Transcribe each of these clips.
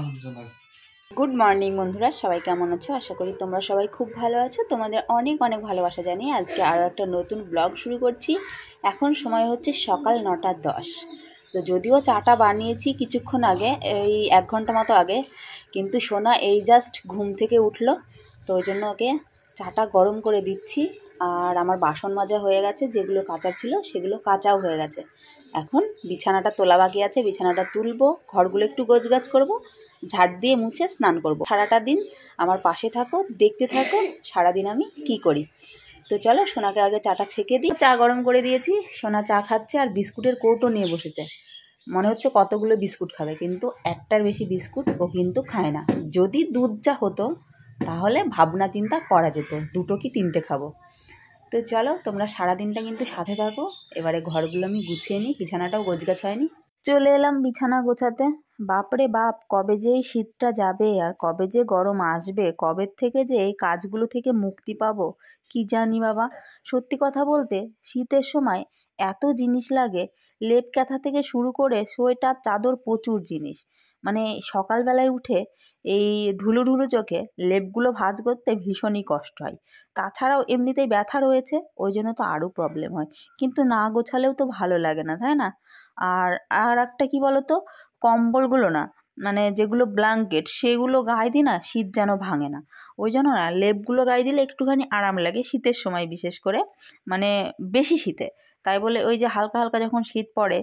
মানুষজন আসছে। Good morning বন্ধুরা, সবাই কেমন আছো? আশা করি তোমরা সবাই খুব ভালো আছো। তোমাদের অনেক অনেক ভালোবাসা জানিয়ে আজকে আরও একটা নতুন ব্লগ শুরু করছি। এখন সময় হচ্ছে সকাল 9:10। তো যদিও চাটা বানিয়েছি কিছুক্ষণ আগে, এই 1 ঘন্টা মতো আগে, কিন্তু সোনা এই জাস্ট ঘুম থেকে উঠলো, তো ওই জন্য ওকে চাটা গরম করে দিচ্ছি। আর আমার বাসন মাজা হয়ে গেছে, যেগুলো কাচার ছিল সেগুলো কাচাও হয়ে গেছে। এখন বিছানাটা তোলা বাকি আছে, বিছানাটা তুলবো, ঘরগুলো একটু গোছগাছ করবো, ঝাড় দিয়ে মুছে স্নান করব। সারাটা দিন আমার পাশে থাকো, দেখতে থাকো সারাদিন আমি কি করি। তো চলো সোনাকে আগে চাটা ছেঁকে দিই। চা গরম করে দিয়েছি, সোনা চা খাচ্ছে আর বিস্কুটের কৌটো নিয়ে বসেছে। মনে হচ্ছে কতগুলো বিস্কুট খাবে, কিন্তু একটার বেশি বিস্কুট ও কিন্তু খায় না। যদি দুধ চা হতো তাহলে ভাবনা চিন্তা করা যেত, 2 কি 3টে খাবো। তো চলো তোমরা সারাদিনটা কিন্তু সাথে থাকো। এবারে ঘরগুলো আমি গুছিয়ে নিই, বিছানাটাও গোছগাছ হয়নি। চলে এলাম বিছানা গোছাতে। বাপরে বাপ, কবে যে এই শীতটা যাবে আর কবে যে গরম আসবে, কবে থেকে যে এই কাজগুলো থেকে মুক্তি পাবো কি জানি বাবা। সত্যি কথা বলতে শীতের সময় এত জিনিস লাগে, লেপ কাঁথা থেকে শুরু করে সোয়েটার চাদর, প্রচুর জিনিস। মানে সকালবেলায় উঠে এই ঢুলু ঢুলু চোখে লেপগুলো ভাঁজ করতে ভীষণই কষ্ট হয়। তাছাড়াও এমনিতেই ব্যথা রয়েছে, ওই জন্য তো আরও প্রবলেম হয়। কিন্তু না গোছালেও তো ভালো লাগে না, তাই না? আর আর একটা কী বলো তো, কম্বলগুলো না, মানে যেগুলো ব্ল্যাঙ্কেট সেগুলো গায়ে দিই না, শীত যেন ভাঙে না। ওই জন্য না লেপগুলো গায়ে দিলে একটুখানি আরাম লাগে শীতের সময়, বিশেষ করে মানে বেশি শীতে। তাই বলে ওই যে হালকা হালকা যখন শীত পড়ে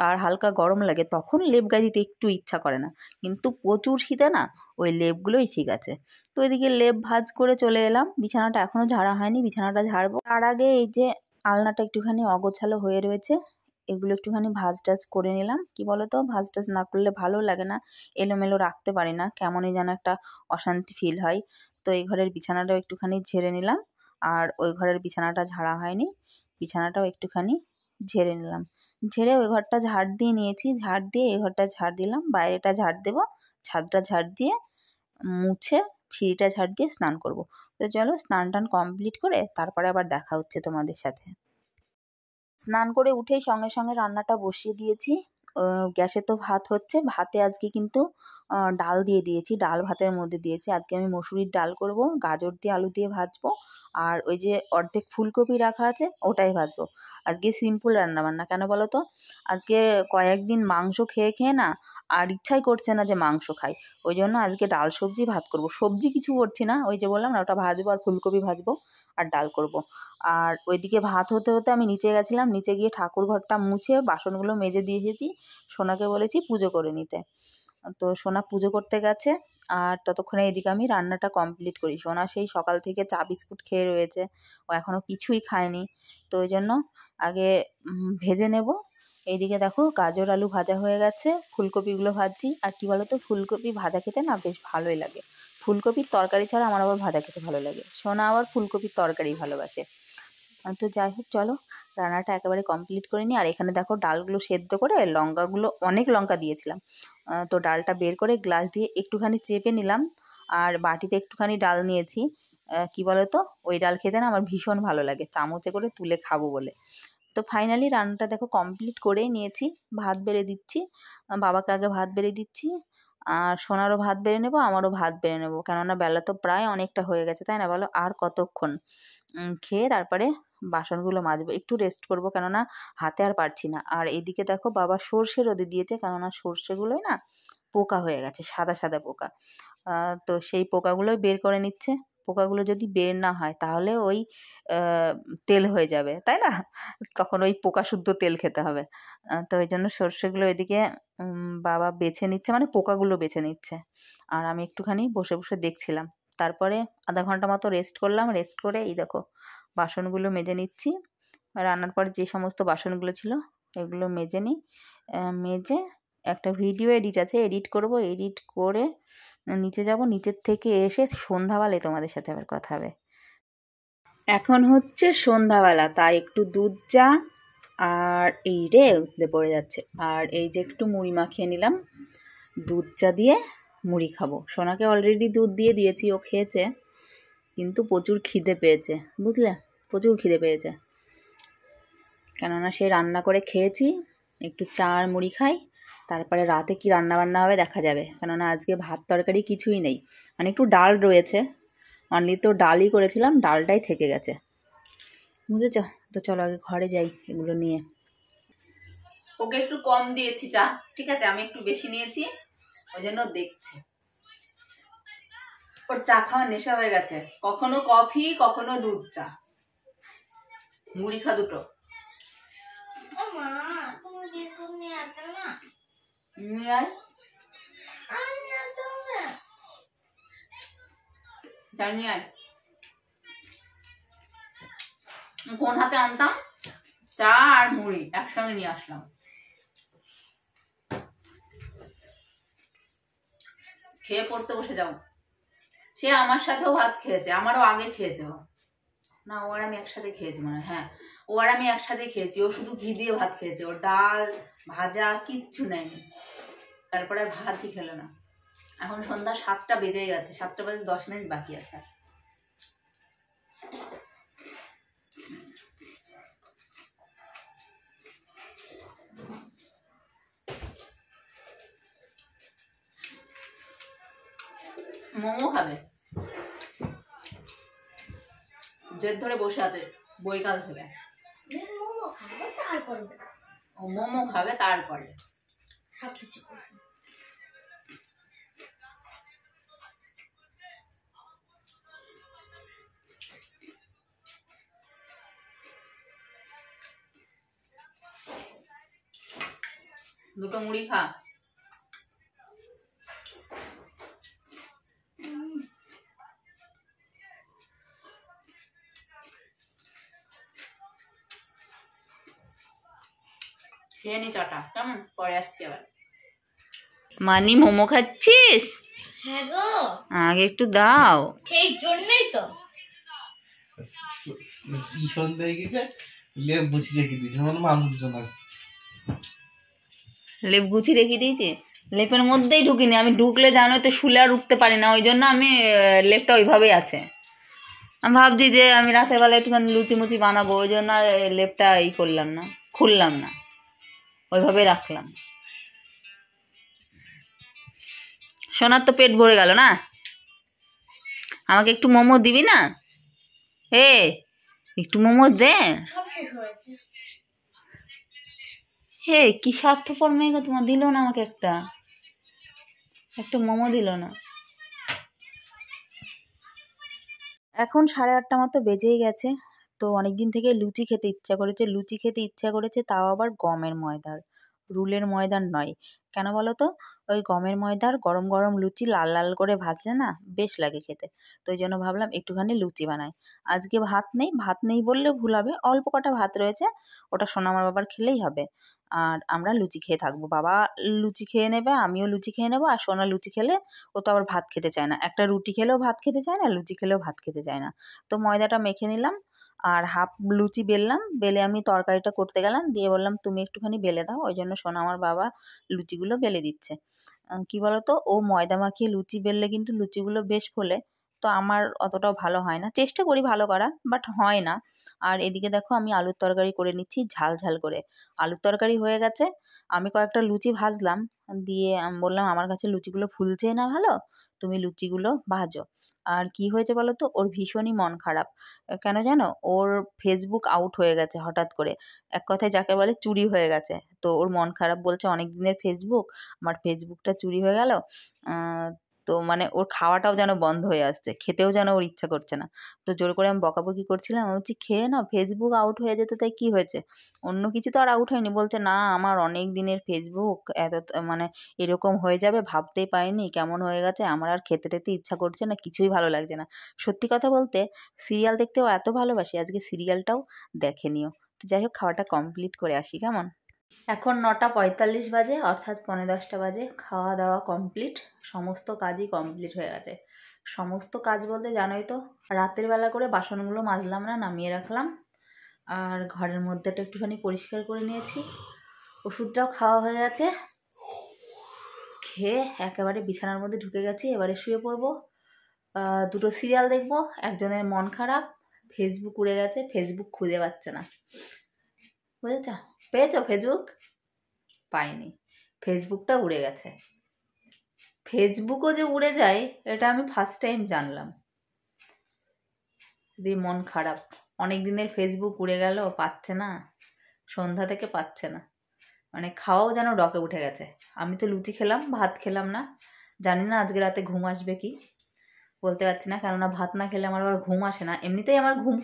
আর হালকা গরম লাগে তখন লেপ গায়ে দিতে একটু ইচ্ছা করে না, কিন্তু প্রচুর শীতে না ওই লেপগুলোই ঠিক আছে। তো এদিকে লেপ ভাঁজ করে চলে এলাম, বিছানাটা এখনও ঝাড়া হয়নি, বিছানাটা ঝাড়বো। তার আগে এই যে আলনাটা একটুখানি অগোছালো হয়ে রয়েছে, এগুলো একটুখানি ভাঁজ টাজ করে নিলাম। কি বলো তো, ভাঁজ টাজ না করলে ভালো লাগে না, এলোমেলো রাখতে পারি না, কেমনই যেন একটা অশান্তি ফিল হয়। তো এই ঘরের বিছানাটাও একটুখানি ঝেড়ে নিলাম, আর ওই ঘরের বিছানাটা ঝাড়া হয়নি, বিছানাটাও একটুখানি ঝেড়ে নিলাম। ঝেড়ে ওই ঘরটা ঝাড় দিয়ে নিয়েছি, ঝাড় দিয়ে এই ঘরটা ঝাড় দিলাম, বাইরেটা ঝাড় দেবো, ছাদটা ঝাড় দিয়ে মুছে সিঁড়িটা ঝাড় দিয়ে স্নান করব। তো চলো স্নান টান কমপ্লিট করে তারপরে আবার দেখা হচ্ছে তোমাদের সাথে। স্নান করে উঠেই সঙ্গে সঙ্গে রান্নাটা বসিয়ে দিয়েছি। গ্যাসে তো ভাত হচ্ছে, ভাতে আজকে কিন্তু ডাল দিয়ে দিয়েছি, ডাল ভাতের মধ্যে দিয়েছি। আজকে আমি মসুরির ডাল করব, গাজর দিয়ে আলু দিয়ে ভাজবো, আর ওই যে অর্ধেক ফুলকপি রাখা আছে ওটাই ভাজবো। আজকে সিম্পল রান্নাবান্না, কেন বলো তো, আজকে কয়েকদিন মাংস খেয়ে খেয়ে না আর ইচ্ছাই করছে না যে মাংস খাই। ওই জন্য আজকে ডাল সবজি ভাত করব, সবজি কিছু করছি না, ওই যে বললাম না ওটা ভাজবো আর ফুলকপি ভাজবো আর ডাল করব। আর ওইদিকে ভাত হতে হতে আমি নিচে গেছিলাম, নিচে গিয়ে ঠাকুর ঘরটা মুছে বাসনগুলো মেজে দিয়ে এসেছি। সোনাকে বলেছি পুজো করে নিতে, তো সোনা পুজো করতে গেছে। আর ততক্ষণে এদিকে আমি রান্নাটা কমপ্লিট করি। সোনা সেই সকাল থেকে চা বিস্কুট খেয়ে রয়েছে, ও এখনও কিছুই খায়নি। তো ওই জন্য আগে ভেজে নেব। এইদিকে দেখো গাজর আলু ভাজা হয়ে গেছে, ফুলকপিগুলো ভাজছি। আর কি বলো তো, ফুলকপি ভাজা খেতে না বেশ ভালোই লাগে। ফুলকপির তরকারি ছাড়া আমার আবার ভাজা খেতে ভালো লাগে, সোনা আবার ফুলকপির তরকারি ভালোবাসে। তো যাই হোক চলো রান্নাটা একেবারে কমপ্লিট করে নিই। আর এখানে দেখো ডালগুলো সেদ্ধ করে, লঙ্কাগুলো অনেক লঙ্কা দিয়েছিলাম, তো ডালটা বের করে গ্লাস দিয়ে একটুখানি চেপে নিলাম। আর বাটিতে একটুখানি ডাল নিয়েছি। কি বলো তো, ওই ডাল খেতে না আমার ভীষণ ভালো লাগে, চামচে করে তুলে খাবো বলে। তো ফাইনালি রান্নাটা দেখো কমপ্লিট করেই নিয়েছি। ভাত বেড়ে দিচ্ছি, বাবাকে আগে ভাত বেড়ে দিচ্ছি, আর সোনারও ভাত বেড়ে নেবো, আমারও ভাত বেড়ে নেবো, কেননা বেলা তো প্রায় অনেকটা হয়ে গেছে, তাই না বলো? আর কতক্ষণ খেয়ে তারপরে বাসনগুলো মাজবো, একটু রেস্ট করবো, কেননা হাতে আর পারছি না। আর এদিকে দেখো বাবা সর্ষে রোদে দিয়েছে, কেননা সর্ষেগুলোই না পোকা হয়ে গেছে, সাদা সাদা পোকা। তো সেই পোকাগুলোই বের করে নিচ্ছে। পোকাগুলো যদি বের না হয় তাহলে ওই তেল হয়ে যাবে, তাই না? তখন ওই পোকা শুদ্ধ তেল খেতে হবে। তো ওই জন্য সর্ষেগুলো এদিকে বাবা বেছে নিচ্ছে, মানে পোকাগুলো বেছে নিচ্ছে, আর আমি একটুখানি বসে বসে দেখছিলাম। তারপরে আধা ঘন্টা মতো রেস্ট করলাম, রেস্ট করে এই দেখো বাসনগুলো মেজে নিচ্ছি। রান্নার পর যে সমস্ত বাসনগুলো ছিল এগুলো মেজে নিই, মেজে একটা ভিডিও এডিট আছে, এডিট করব, এডিট করে নিচে যাব, নিচের থেকে এসে সন্ধ্যাবেলায় তোমাদের সাথে আবার কথা হবে। এখন হচ্ছে সন্ধ্যাবেলা, তাই একটু দুধ চা আর এই রে উতলে পড়ে যাচ্ছে, আর এই যে একটু মুড়ি মাখিয়ে নিলাম, দুধ চা দিয়ে মুড়ি খাবো। সোনাকে অলরেডি দুধ দিয়ে দিয়েছি, ও খেয়েছে, কিন্তু প্রচুর খিদে পেয়েছে, বুঝলে, প্রচুর খিদে পেয়েছে, কেননা সে রান্না করে খেয়েছি। একটু চা আর মুড়ি খাই, তারপরে রাতে কি রান্না বান্না হবে দেখা যাবে, কেননা আজকে ভাত তরকারি কিছুই নেই, মানে একটু ডাল রয়েছে, অনলি তো ডালই করেছিলাম, ডালটাই থেকে গেছে, বুঝেছ? তো চলো আগে ঘরে যাই এগুলো নিয়ে। ওকে একটু কম দিয়েছি চা, ঠিক আছে, আমি একটু বেশি নিয়েছি, ওই জন্য দেখছি। ওর চা খাওয়ার নেশা হয়ে গেছে, কখনো কফি কখনো দুধ চা, মুড়ি খা দুটো। কোন হাতে আনতাম চা আর মুড়ি একসঙ্গে নিয়ে আসলাম। খেয়ে পড়তে বসে যাও। সে আমার সাথেও ভাত খেয়েছে, আমারও আগে খেয়েছে না, ও আর আমি একসাথে খেয়েছি মানে, হ্যাঁ ও আর আমি একসাথে খেয়েছি, ও শুধু ঘি দিয়ে ভাত খেয়েছে, ও ডাল ভাজা কিচ্ছু নেয়নি, তারপরে আর ভাতই খেলো না। এখন সন্ধ্যা 7টা বেজে গেছে, 7টা বাজে 10 মিনিট বাকি আছে। মোমো খাবে, জেদ ধরে বসে আছে বইকাল থেকে। ও মোমো খাবে তারপরে দুটো মুড়ি খা। খেয়ে নি চাটা, কেমন? পরে আসছে আবার। মানি মোমো খাচ্ছিস? হ্যাঁ গো, আগে একটু দাও। সেই জন্যই তো কি সন্ধ্যায় গেছে লেপ গুছিয়ে রেখে দিয়েছে, মানে মানুষজন আসছে। লেপ গুছিয়ে রেখে দিয়েছি, লেপের মধ্যেই ঢুকিনি আমি, ঢুকলে জানো তো শুলে আর উঠতে পারি না, ওই জন্য আমি লেপটা ওইভাবেই আছে। আমি ভাবছি যে আমি রাতের বেলা একটুখানি লুচি মুচি বানাবো, ওই জন্য আর লেপটা করলাম না, খুললাম না, ওইভাবেই রাখলাম। সোনার তো পেট ভরে গেল না, আমাকে একটু মোমো দিবি না? এ একটু মোমো দে। সব শেষ হয়েছে। হে কি স্বার্থপর মেয়ে গো, তোমার দিল না আমাকে একটা মোমো দিল না। এখন 8:30 মতো বেজেই গেছে, তো অনেকদিন থেকে লুচি খেতে ইচ্ছা করেছে, তাও আবার গমের ময়দার, রুলের ময়দার নয়। কেন বলো তো? ওই গমের ময়দার গরম গরম লুচি লাল লাল করে ভাজলে না বেশ লাগে খেতে, তো ওই জন্য ভাবলাম একটুখানি লুচি বানাই। আজকে ভাত নেই বললেও ভুল হবে, অল্প কটা ভাত রয়েছে, ওটা সোনামার বাবার খেলেই হবে, আর আমরা লুচি খেয়ে থাকবো। বাবা লুচি খেয়ে নেবে, আমিও লুচি খেয়ে নেবো, আর সোনা লুচি খেলে ও তো আবার ভাত খেতে চায় না, একটা রুটি খেলেও ভাত খেতে চায় না, লুচি খেলেও ভাত খেতে চায় না। তো ময়দাটা মেখে নিলাম, আর হাফ লুচি বেললাম, বেলে আমি তরকারিটা করতে গেলাম, দিয়ে বললাম তুমি একটুখানি বেলে দাও, ওই জন্য সোনা আমার বাবা লুচিগুলো বেলে দিচ্ছে। কি বলতো, ও ময়দা মাখিয়ে লুচি বেললে কিন্তু লুচিগুলো বেশ ফোলে, তো আমার অতটাও ভালো হয় না, চেষ্টা করি ভালো করা, বাট হয় না। আর এদিকে দেখো আমি আলুর তরকারি করে নিচ্ছি ঝাল ঝাল করে। আলুর তরকারি হয়ে গেছে, আমি কয়েকটা লুচি ভাজলাম, দিয়ে আমি বললাম আমার কাছে লুচিগুলো ফুলছে না ভালো, তুমি লুচিগুলো ভাজো। আর কি হয়েছে বলো তো, ওর ভীষণই মন খারাপ। কেন জানো? ওর ফেসবুক আউট হয়ে গেছে হঠাৎ করে, এক কথায় যাকে বলে চুরি হয়ে গেছে, তো ওর মন খারাপ, বলছে অনেক দিনের ফেসবুক, আমার ফেসবুকটা চুরি হয়ে গেল। তো মানে ওর খাওয়াটাও যেন বন্ধ হয়ে আসছে, খেতেও যেন ওর ইচ্ছা করছে না। তো জোর করে আমি বকাবকি করছিলাম, আমি বলছি খেয়ে নাও, ফেসবুক আউট হয়ে যেতে তাই কি হয়েছে, অন্য কিছু তো আর আউট হয়নি। বলছে না আমার অনেক দিনের ফেসবুক, মানে এরকম হয়ে যাবে ভাবতেই পারিনি, কেমন হয়ে গেছে, আমার আর খেতে টেতে ইচ্ছা করছে না, কিছুই ভালো লাগছে না। সত্যি কথা বলতে সিরিয়াল দেখতেও এত ভালোবাসি, আজকে সিরিয়ালটাও দেখে নিও। তো যাই হোক, খাওয়াটা কমপ্লিট করে আসি কেমন। এখন 9:45 বাজে, অর্থাৎ 9:45 বাজে, খাওয়া দাওয়া কমপ্লিট, সমস্ত কাজই কমপ্লিট হয়ে গেছে। সমস্ত কাজ বলতে জানোই তো, রাতের বেলা করে বাসনগুলো মাজলাম না, নামিয়ে রাখলাম, আর ঘরের মধ্যেটা একটুখানি পরিষ্কার করে নিয়েছি, ওষুধটাও খাওয়া হয়ে গেছে, খেয়ে একেবারে বিছানার মধ্যে ঢুকে গেছি, এবারে শুয়ে পড়বো। দুটো সিরিয়াল দেখবো, একজনের মন খারাপ, ফেসবুক উড়ে গেছে, ফেসবুক খুঁজে পাচ্ছে না, বুঝেছ? পেয়েছো ফেসবুক? পাইনি, ফেসবুকটা উড়ে গেছে। ফেসবুকও যে উড়ে যায় এটা আমি ফার্স্ট টাইম জানলাম। দিয়ে মন খারাপ, অনেক দিনের ফেসবুক উড়ে গেল, পাচ্ছে না, সন্ধ্যা থেকে পাচ্ছে না, মানে খাওয়াও যেন ডকে উঠে গেছে। আমি তো লুচি খেলাম, ভাত খেলাম না, জানি না আজকে রাতে ঘুম আসবে কি, বলতে পারছি না, কেননা ভাত না খেলে আমার আবার ঘুম আসে না। এমনিতেই আমার ঘুম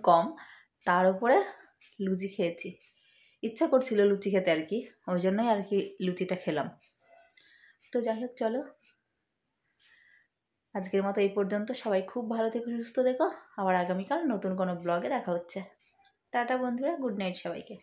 কম, তার উপরে লুচি খেয়েছি, ইচ্ছা করছিল লুচি খেতে আর কি, ওই জন্যই আর কি লুচিটা খেলাম। তো যাই হোক, চলো আজকের মতো এই পর্যন্ত। সবাই খুব ভালো থেকো, সুস্থ থেকো। আবার আগামীকাল নতুন কোনো ব্লগে দেখা হচ্ছে। টাটা বন্ধুরা, গুড নাইট সবাইকে।